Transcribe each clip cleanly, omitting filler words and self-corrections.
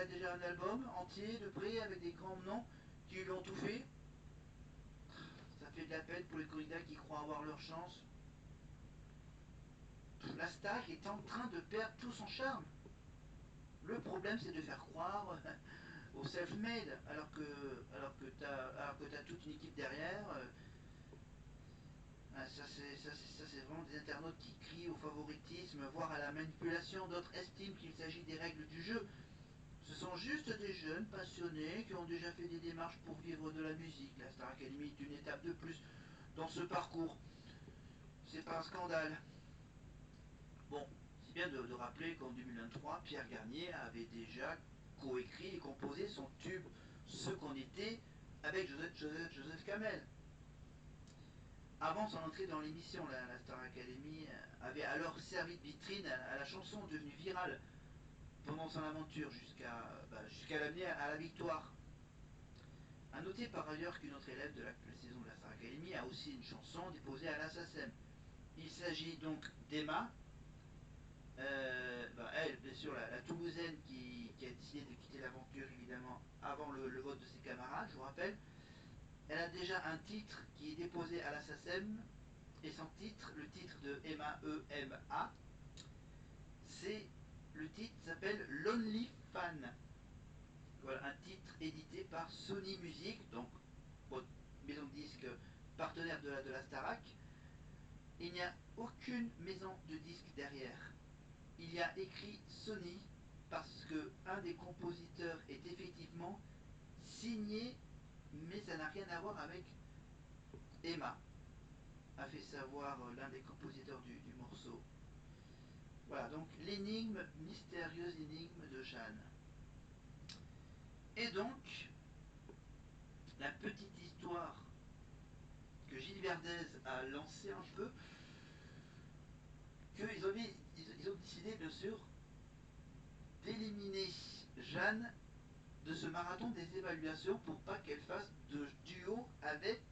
a déjà un album entier de près avec des grands noms qui lui ont tout fait. Ça fait de la peine pour les candidats qui croient avoir leur chance. La Starac est en train de perdre tout son charme. Le problème, c'est de faire croire au self-made, alors que t'as toute une équipe derrière. Ça, c'est vraiment des internautes qui crient au favoritisme, voire à la manipulation. D'autres estiment qu'il s'agit des règles du jeu. Ce sont juste des jeunes passionnés qui ont déjà fait des démarches pour vivre de la musique. La Star Academy est une étape de plus dans ce parcours. C'est pas un scandale. Bon, c'est bien de rappeler qu'en 2023, Pierre Garnier avait déjà coécrit et composé son tube Ce qu'on était avec Joseph Kamel. Avant son entrée dans l'émission, la Star Academy avait alors servi de vitrine à la chanson devenue virale pendant son aventure jusqu'à l'amener à la victoire. A noter par ailleurs qu'une autre élève de la saison de la Star Academy a aussi une chanson déposée à la SACEM. Il s'agit donc d'Emma, elle, bien sûr, la Toulousaine qui a décidé de quitter l'aventure évidemment avant le vote de ses camarades, je vous rappelle. Elle a déjà un titre qui est déposé à la SACEM et son titre, le titre de Emma, E-M-A, le titre s'appelle Lonely Fan. Voilà, un titre édité par Sony Music, donc maison de disques partenaire de la Starac. Il n'y a aucune maison de disques derrière. Il y a écrit Sony parce que un des compositeurs est effectivement signé, mais ça n'a rien à voir avec Emma, a fait savoir l'un des compositeurs du morceau. Voilà, donc l'énigme, mystérieuse énigme de Jeanne. Et donc, la petite histoire que Gilles Verdez a lancée un peu, qu'ils ont décidé, bien sûr, d'éliminer Jeanne de ce marathon des évaluations pour pas qu'elle fasse de duo avec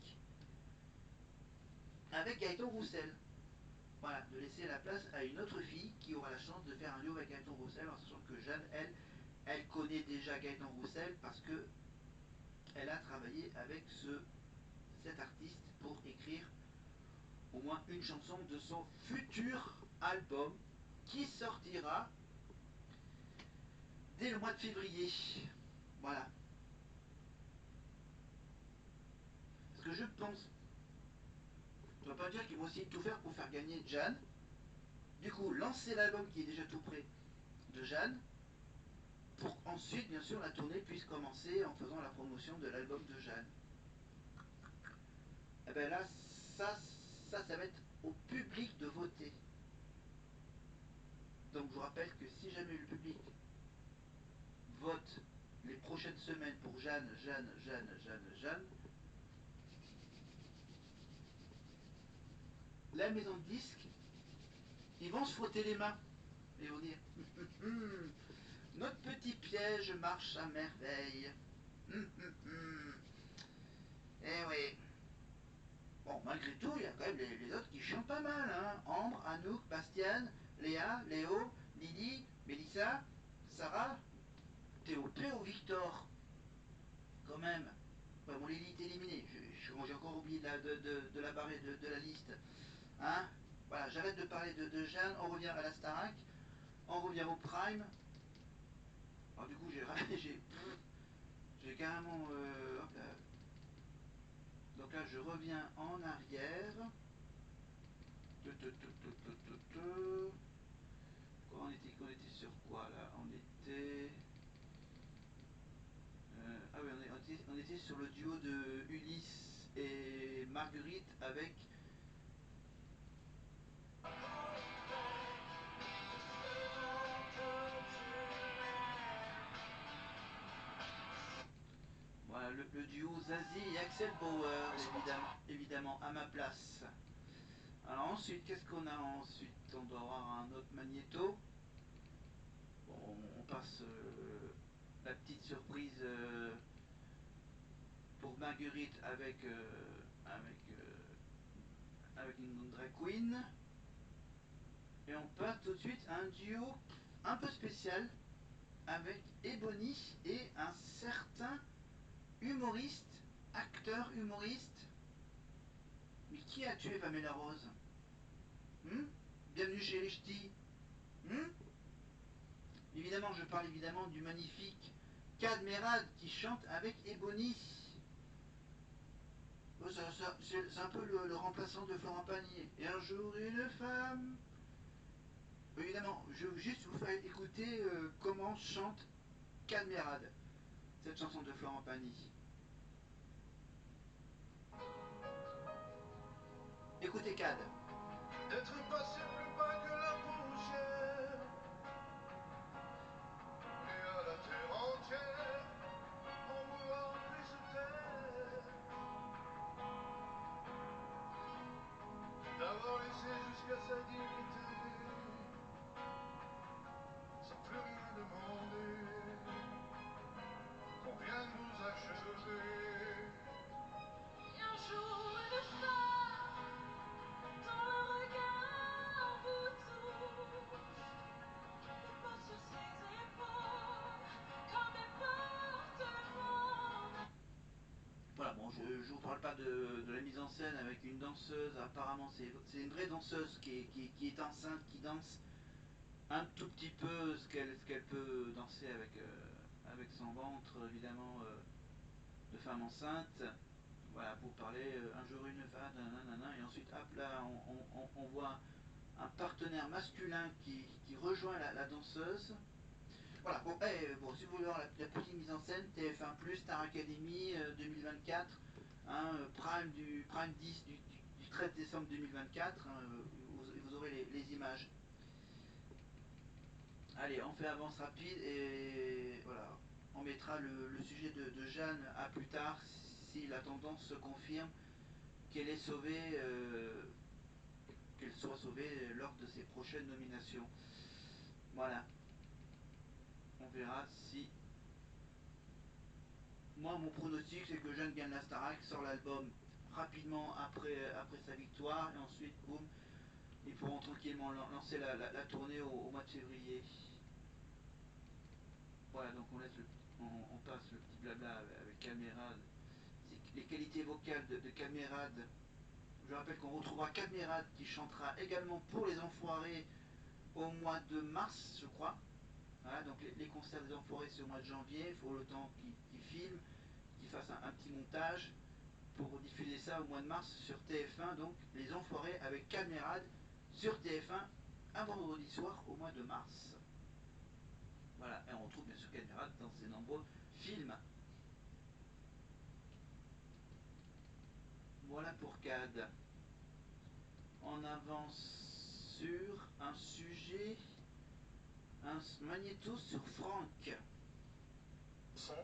Gaëtan Roussel. Voilà, de laisser la place à une autre fille qui aura la chance de faire un duo avec Gaëtan Roussel, en sachant que Jeanne, elle connaît déjà Gaëtan Roussel parce que elle a travaillé avec cet artiste pour écrire au moins une chanson de son futur album qui sortira dès le mois de février. Voilà. Ce que je pense, ça ne veut pas dire qu'ils vont essayer de tout faire pour faire gagner Jeanne. Du coup, lancer l'album qui est déjà tout prêt de Jeanne, pour ensuite, bien sûr, la tournée puisse commencer en faisant la promotion de l'album de Jeanne. Et bien là, ça va être au public de voter. Donc je vous rappelle que si jamais le public vote les prochaines semaines pour Jeanne, la maison de disques, ils vont se frotter les mains et vont dire notre petit piège marche à merveille. Eh oui. Bon, malgré tout, il y a quand même les autres qui chantent pas mal, hein. Ambre, Anouk, Bastiane, Léa, Léo, Lydie, Mélissa, Sarah, Théo, Victor. Quand même. Ouais, bon, Lily est éliminée. J'ai encore oublié de la barrer de la liste. Hein. Voilà, j'arrête de parler de Jeanne, on revient à la Starac, on revient au Prime. Alors du coup, j'ai carrément... hop là. Donc là, je reviens en arrière. On était sur quoi là? On était... ah oui, on était sur le duo de Ulysse et Marguerite avec... Voilà, le duo Zazie et Axel Bauer, évidemment, à ma place. Alors ensuite, qu'est-ce qu'on a ensuite? On doit avoir un autre magnéto. Bon, on passe la petite surprise pour Marguerite avec une drag queen. Et on passe tout de suite à un duo un peu spécial avec Ebony et un certain humoriste, acteur humoriste. Mais qui a tué Pamela Rose? Bienvenue chez les ch'tis. Évidemment, je parle évidemment du magnifique Kad Merad qui chante avec Ebony. C'est un peu le remplaçant de Florent Pagny. Et un jour, une femme. Évidemment, je vais juste vous faire écouter comment chante Kad Merad, cette chanson de Florent Pagny. Écoutez Kad. D'être passé plus bas que la poussière, et à la terre entière, en voulant plus se taire, d'avoir laissé jusqu'à sa dignité, sans plus rien demander, qu'on vienne nous achever. Et un jour une femme dont le regard vous touche, il porte sur ses épaules comme des porte-manteaux. Voilà, bon, je ne vous parle pas de la mise en scène avec une danseuse. Apparemment, c'est une vraie danseuse qui est enceinte, qui danse un tout petit peu ce qu'elle peut danser avec son ventre, évidemment, de femme enceinte. Voilà, pour parler un jour une femme, nanana, et ensuite, hop, là, on voit un partenaire masculin qui rejoint la danseuse. Voilà, bon, bon, si vous voulez voir la petite mise en scène, TF1+, Star Academy 2024, hein, Prime 10 du 13 décembre 2024, hein, vous aurez les images. Allez, on fait avance rapide et voilà, on mettra le sujet de Jeanne à plus tard si la tendance se confirme qu'elle est sauvée, qu'elle soit sauvée lors de ses prochaines nominations. Voilà, on verra si. Moi, mon pronostic, c'est que Jeanne gagne la Starac, sort l'album rapidement après sa victoire, et ensuite, boum, ils pourront tranquillement lancer la tournée au mois de février. Voilà, donc on passe le petit blabla avec Camerade. Les qualités vocales de Camerade. Je rappelle qu'on retrouvera Camerade qui chantera également pour les Enfoirés au mois de mars, je crois. Voilà, donc les concerts des Enfoirés, c'est au mois de janvier. Il faut le temps qu'ils filment, qu'ils fassent un petit montage pour diffuser ça au mois de mars sur TF1. Donc les Enfoirés avec Camerade sur TF1 un vendredi soir au mois de mars. Voilà, et on retrouve bien sûr Camerade dans ses nombreux films. Voilà pour Cad. On avance sur un sujet, un magnéto sur Franck. Son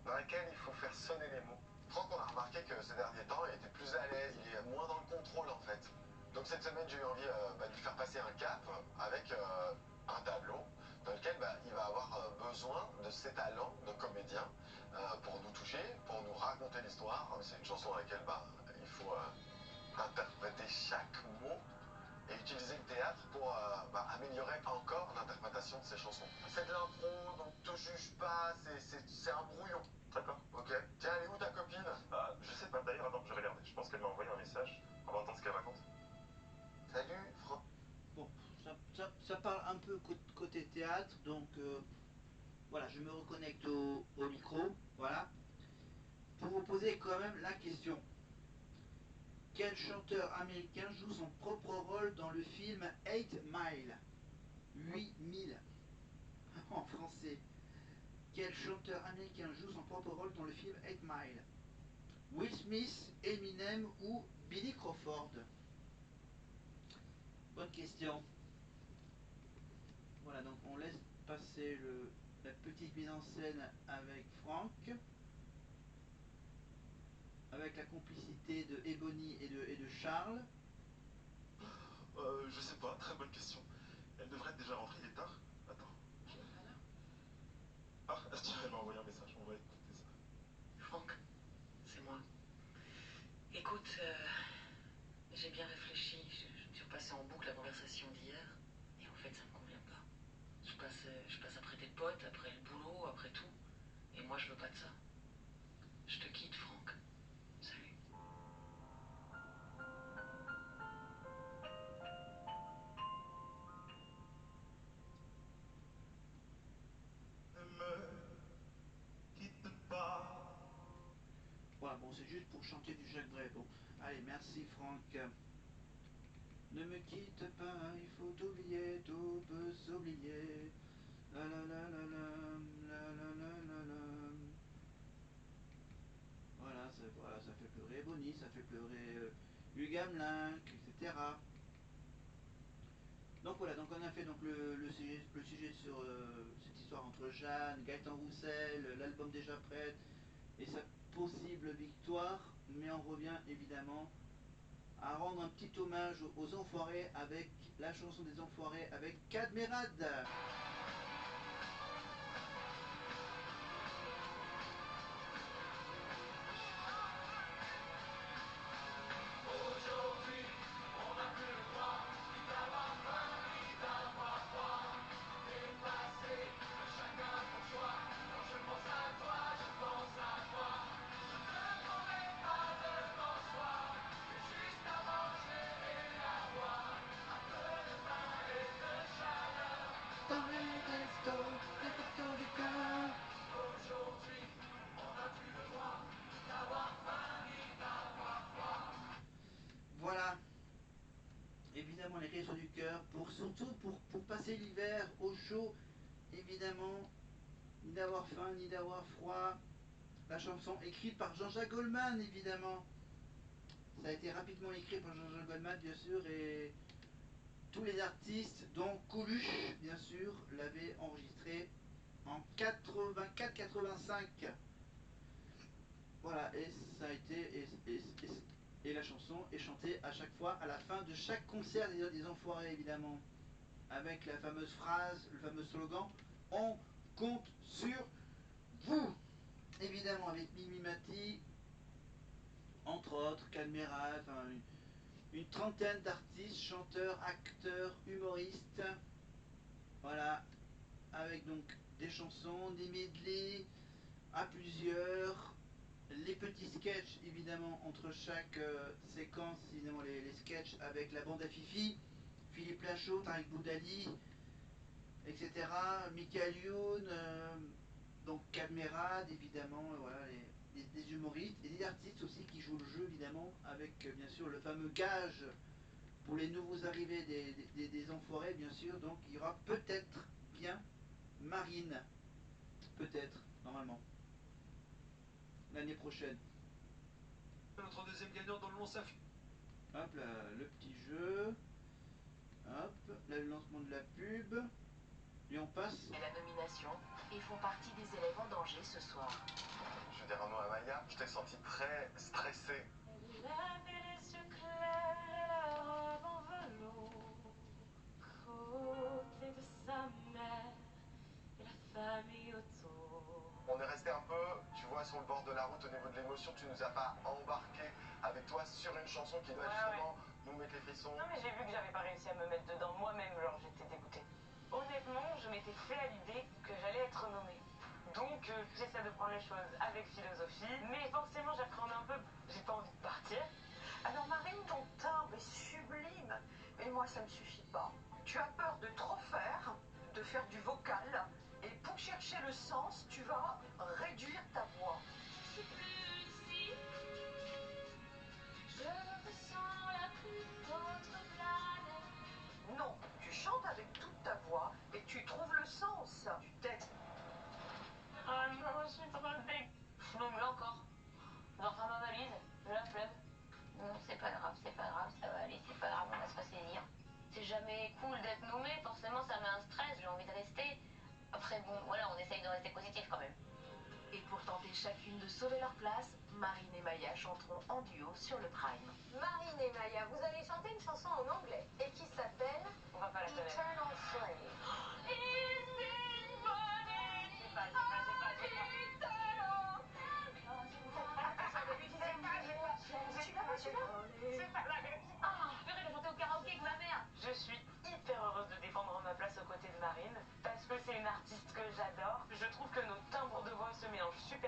dans laquelle il faut faire sonner les mots. Franck, on a remarqué que ces derniers temps, il était plus à l'aise, il est moins dans le contrôle en fait. Donc cette semaine, j'ai eu envie de lui faire passer un cap avec un tableau dans lequel il va avoir besoin de ses talents de comédien pour nous toucher, pour nous raconter l'histoire. C'est une chanson dans laquelle il faut interpréter chaque mot et utiliser le théâtre pour améliorer encore l'interprétation de ces chansons. C'est de l'impro, donc te juge pas, c'est un brouillon. D'accord. Ok. Tiens, elle est où ta copine? Je sais pas, d'ailleurs, attends, je vais regarder. Je pense qu'elle m'a envoyé un message. On va entendre ce qu'elle raconte. Salut, Franck. Bon, ça parle un peu côté théâtre, donc voilà, je me reconnecte au micro, voilà, pour vous poser quand même la question. Quel chanteur américain joue son propre rôle dans le film 8 Mile 8000 en français? Quel chanteur américain joue son propre rôle dans le film 8 Mile? Will Smith, Eminem ou Billy Crawford? Bonne question. Voilà, donc on laisse passer la petite mise en scène avec Franck, avec la complicité de Ebony et de Charles. Je sais pas, très bonne question. Elle devrait être déjà rentrée, il est tard. Attends. Tiens, elle m'a envoyé un message, on va écouter ça. Franck, c'est moi. Écoute, j'ai bien réfléchi. Je suis repassé en boucle la conversation d'hier. Et en fait, ça me convient pas. Je passe après tes potes, après le je veux pas de ça. Je te quitte, Franck. Salut. Voilà, bon, c'est juste pour chanter du Jacques Brel. Bon, allez, merci Franck. Ne me quitte pas, il faut oublier, tout peut s'oublier. La la la la la, la la la la la. Voilà, ça fait pleurer Bonnie, ça fait pleurer Hugues Hamelin, etc. Donc voilà, donc on a fait donc le sujet sur cette histoire entre Jeanne, Gaëtan Roussel, l'album déjà prêt et sa possible victoire, mais on revient évidemment à rendre un petit hommage aux Enfoirés avec la chanson des Enfoirés avec Cadmerade. Voilà, évidemment les Restos du Cœur, surtout pour passer l'hiver au chaud, évidemment, ni d'avoir faim, ni d'avoir froid. La chanson écrite par Jean-Jacques Goldman, évidemment. Ça a été rapidement écrit par Jean-Jacques Goldman, bien sûr, et tous les artistes, dont Coluche, bien sûr, l'avaient enregistré en 84-85. Voilà, et ça a été. Et la chanson est chantée à chaque fois, à la fin de chaque concert des Enfoirés, évidemment. Avec la fameuse phrase, le fameux slogan On compte sur vous. Évidemment, avec Mimi Mati, entre autres, Calmera, enfin, une trentaine d'artistes, chanteurs, acteurs, humoristes. Voilà, avec donc des chansons, des medley à plusieurs, les petits sketchs évidemment entre chaque séquence, évidemment les sketchs avec la bande à Fifi, Philippe Lachaud, Tarek Boudali, etc. Michael Youn, donc Cadmerade évidemment, voilà, des humoristes et des artistes aussi qui jouent le jeu évidemment avec bien sûr le fameux gage pour les nouveaux arrivés des Enfoirés bien sûr, donc il y aura peut-être bien Marine, peut-être, normalement, l'année prochaine. Notre deuxième gagnant dans le long s'affiche. Hop là, le petit jeu. Hop, là le lancement de la pub. Et on passe. Et la nomination et font partie des élèves en danger ce soir. Je vais dire un mot à Maya, je t'ai senti très stressé. Elle avait les yeux clairs et la robe en velours. Côté de sa mère et la famille autour. On est resté un peu, tu vois, sur le bord de la route au niveau de l'émotion. Tu nous as pas embarqué avec toi sur une chanson qui doit justement nous mettre les frissons. Non, mais j'ai vu que j'avais pas réussi à me mettre dedans moi-même, genre j'étais dégoûtée. Honnêtement, je m'étais fait à l'idée que j'allais être nommée. Donc j'essaie de prendre les choses avec philosophie, mais forcément j'appréhende un peu, j'ai pas envie de partir. Alors Marine, ton timbre est sublime, mais moi ça me suffit pas. Tu as peur de trop faire, de faire du vocal, et pour chercher le sens, tu vas réduire ta voix. Je suis plus ici. Je ressens la plus d'autres planètes. Non, tu chantes avec toute ta voix et tu trouves le sens. Tu t'aides. Ah non, je suis trop dégoûtée. Je me mets encore. J'en ferai ma valise, je la flemme. Non, c'est pas grave, ça va aller, c'est pas grave, on va se ressaisir. C'est jamais cool d'être nommé, forcément ça met un stress, j'ai envie de rester. Après bon, voilà, on essaye de rester positif quand même. Et pour tenter chacune de sauver leur place, Marine et Maya chanteront en duo sur le Prime. Marine et Maya, vous allez chanter une chanson en anglais et qui s'appelle On va pas la connaître. Eternal Flame. C'est pas la même. Ah, purée, de chanter au karaoké avec ma mère. Je suis hyper heureuse de défendre ma place aux côtés de Marine parce que c'est une artiste que j'adore. Je trouve que nos timbres de voix se mélangent super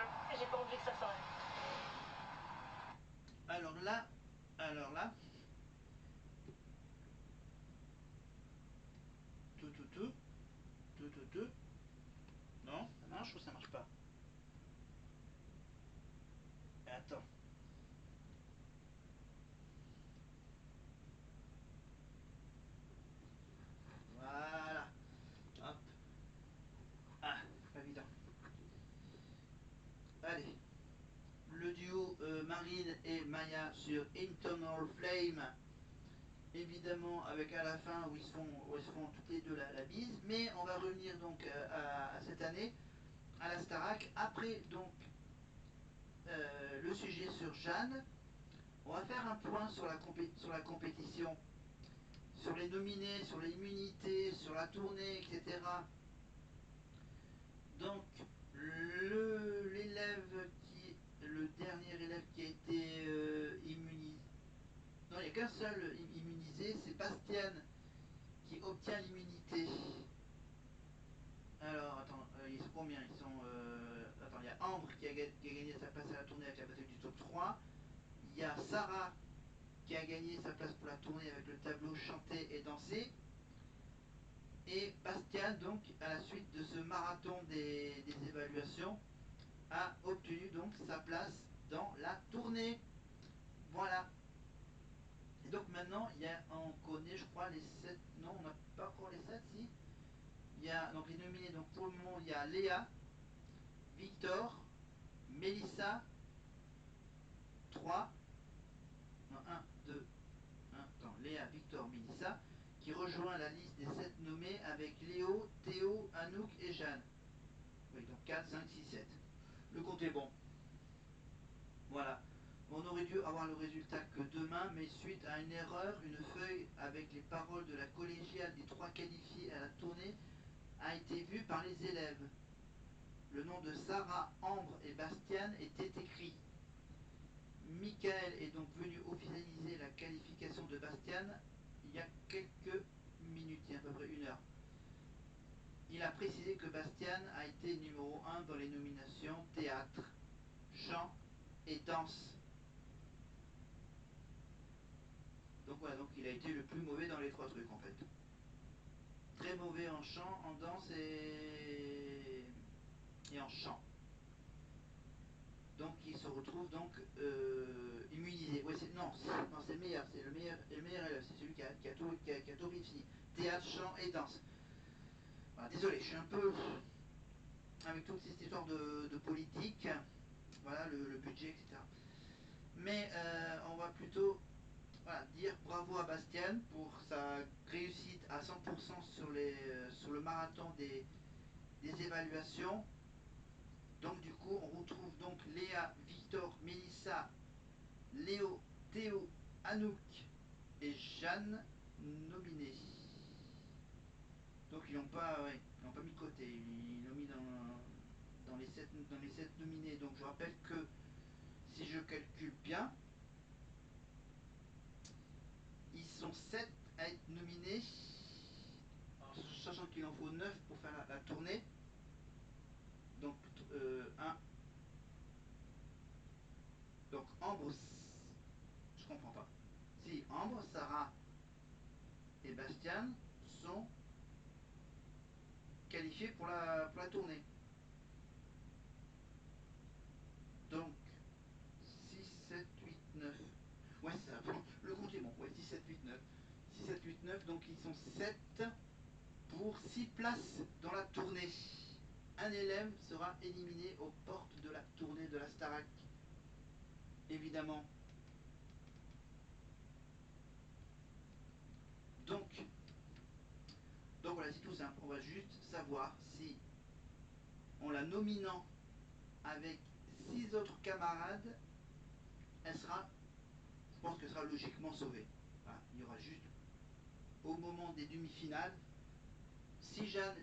feu. J'ai pas envie que ça s'arrête. Alors là, tout. Non, ça marche ou ça marche pas? Attends. Voilà. Hop. Ah, pas évident. Allez. Le duo Marine et Maya sur Internal Flame. Évidemment avec à la fin où ils se font toutes les deux la bise. Mais on va revenir donc à cette année, à la Starac. Après donc le sujet sur Jeanne. On va faire un point sur la compétition, sur les nominés, sur les immunités, sur la tournée, etc. Donc, le dernier élève qui a été immunisé, non, il n'y a qu'un seul immunisé, c'est Bastian qui obtient l'immunité. Alors, attends, ils sont combien? Ils sont. Attends, il y a Ambre qui a gagné sa place à la tournée avec la bataille du top 3. Il y a Sarah qui a gagné sa place pour la tournée avec le tableau chanté et dansé. Et Bastian, donc, à la suite de ce marathon des évaluations, a obtenu donc sa place dans la tournée. Voilà. Et donc maintenant, on connaît, je crois, les 7. Non, on n'a pas encore les 7, si. Il y a donc les nominés, donc pour le moment, il y a Léa, Victor, Mélissa, 3. Non, 1, 2, 1. Attends, Léa, Victor, Mélissa, qui rejoint la liste des 7 nommés avec Léo, Théo, Anouk et Jeanne. Oui, donc 4, 5, 6, 7. Le compte est bon. Voilà. On aurait dû avoir le résultat que demain, mais suite à une erreur, une feuille avec les paroles de la collégiale des 3 qualifiés à la tournée a été vue par les élèves. Le nom de Sarah, Ambre et Bastian était écrit. Michael est donc venu officialiser la qualification de Bastian il y a quelques minutes, il y a à peu près 1 heure. Il a précisé que Bastian a été numéro 1 dans les nominations théâtre, chant et danse. Donc voilà, donc il a été le plus mauvais dans les 3 trucs en fait. Très mauvais en chant, en danse et en chant. Donc il se retrouve donc immunisé. Ouais, non, c'est le meilleur, c'est le meilleur élève, c'est celui qui a tout réussi. Théâtre, chant et danse. Voilà, désolé, je suis un peu avec toute cette histoire de politique, voilà, le budget, etc. Mais on va plutôt dire bravo à Bastian pour sa réussite à 100% sur le marathon des évaluations. Donc du coup, on retrouve donc Léa, Victor, Mélissa, Léo, Théo, Anouk et Jeanne nominés. Donc ils n'ont pas mis de côté, ils l'ont mis dans les 7 nominés. Donc je rappelle que si je calcule bien, ils sont 7 à être nominés, sachant qu'il en faut 9 pour faire la tournée. Donc 1. Donc Ambre, je comprends pas. Si Ambre, Sarah et Bastian sont qualifiés pour la tournée. Donc 6, 7, 8, 9. Ouais, c'est ça. Le compte est bon. Ouais, 6, 7, 8, 9. 6, 7, 8, 9. Donc ils sont 7 pour 6 places dans la tournée. Un élève sera éliminé aux portes de la tournée de la Starac. Évidemment. Donc voilà, c'est tout simple. On va juste savoir si, en la nominant avec 6 autres camarades, je pense qu'elle sera logiquement sauvée. Voilà, il y aura juste, au moment des demi-finales, si Jeanne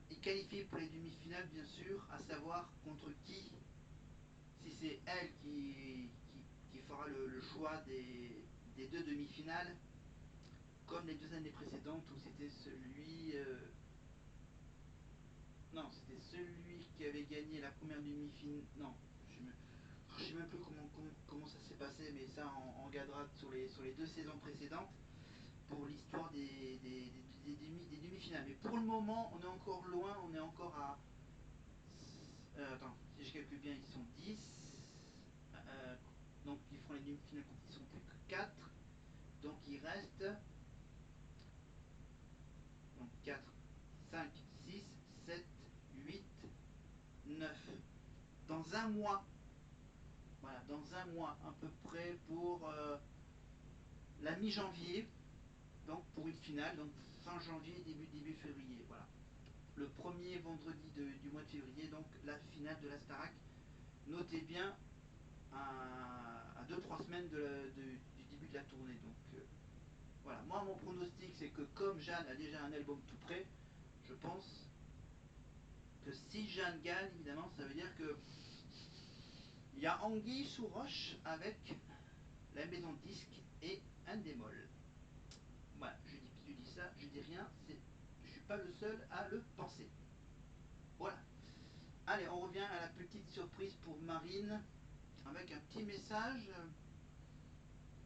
est qualifiée pour les demi-finales, bien sûr, à savoir contre qui, si c'est elle qui fera le choix des 2 demi-finales, comme les 2 années précédentes où c'était celui... non, non, c'était celui qui avait gagné la première demi-finale. Non, je sais même plus comment ça s'est passé, mais ça on regardera sur les 2 saisons précédentes pour l'histoire des demi-finales. Mais pour le moment, on est encore loin, on est encore à. Attends, si je calcule bien, ils sont 10. Donc ils feront les demi-finales quand ils sont plus que 4. Donc il reste. Donc 4, 5, 6, 7, 8, 9. Dans un mois. Voilà, dans un mois à peu près pour la mi-janvier. Donc pour une finale, donc fin janvier, début février. Voilà. Le premier vendredi du mois de février, donc la finale de la Starac. Notez bien à 2-3 semaines du début de la tournée. Donc voilà, moi mon pronostic c'est que comme Jeanne a déjà un album tout prêt, je pense que si Jeanne gagne, évidemment, ça veut dire que il y a anguille sous roche avec la maison de disque et un démol. Voilà, je dis ça, je dis rien, je suis pas le seul à le penser. Voilà. Allez, on revient à la petite surprise pour Marine avec un petit message